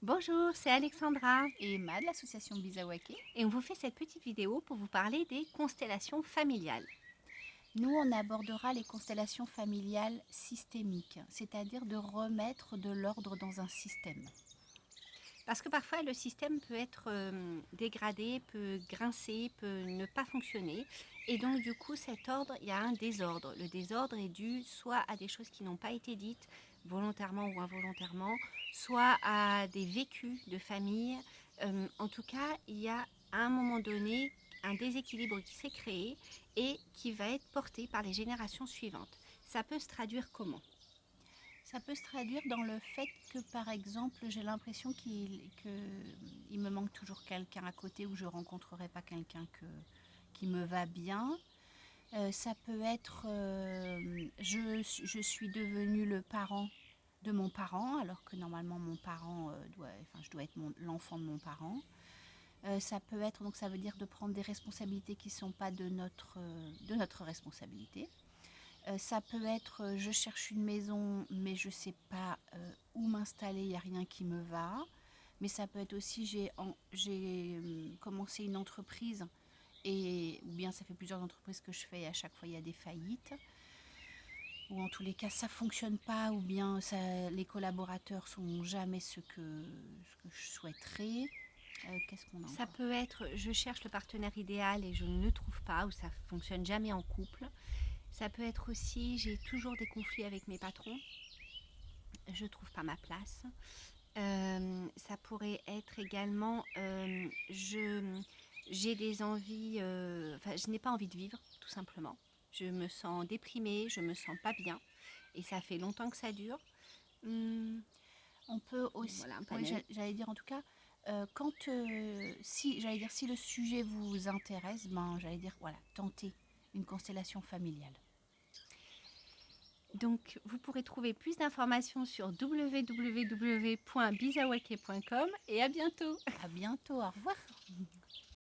Bonjour, c'est Alexandra Et Emma de l'association Bizawake. et on vous fait cette petite vidéo pour vous parler des constellations familiales. Nous, on abordera les constellations familiales systémiques, c'est-à-dire de remettre de l'ordre dans un système. Parce que parfois le système peut être dégradé, peut grincer, peut ne pas fonctionner. Et donc du coup cet ordre, il y a un désordre. Le désordre est dû soit à des choses qui n'ont pas été dites volontairement ou involontairement, soit à des vécus de famille. En tout cas, il y a à un moment donné un déséquilibre qui s'est créé et qui va être porté par les générations suivantes. Ça peut se traduire comment? Ça peut se traduire dans le fait que, par exemple, j'ai l'impression qu'il me manque toujours quelqu'un à côté ou je ne rencontrerai pas quelqu'un qui me va bien. Ça peut être je suis devenue le parent de mon parent alors que normalement mon parent je dois être l'enfant de mon parent. Ça peut être, donc ça veut dire de prendre des responsabilités qui ne sont pas de notre responsabilité. Ça peut être je cherche une maison mais je ne sais pas où m'installer, il n'y a rien qui me va. Mais ça peut être aussi j'ai commencé une entreprise ou bien ça fait plusieurs entreprises que je fais et à chaque fois il y a des faillites. Ou en tous les cas ça fonctionne pas ou bien les collaborateurs sont jamais ce que je souhaiterais. Qu'est-ce qu'on a Ça encore? peut être je cherche le partenaire idéal et je ne le trouve pas ou ça fonctionne jamais en couple. Ça peut être aussi j'ai toujours des conflits avec mes patrons, je trouve pas ma place. Ça pourrait être également j'ai des envies, je n'ai pas envie de vivre tout simplement. Je me sens déprimée, je me sens pas bien et ça fait longtemps que ça dure. Hum, On peut aussi, voilà un oui, panel. j'allais dire en tout cas, si j'allais dire si le sujet vous intéresse, ben j'allais dire voilà, tentez une constellation familiale. Donc, vous pourrez trouver plus d'informations sur www.bizawake.com et à bientôt. À bientôt, au revoir.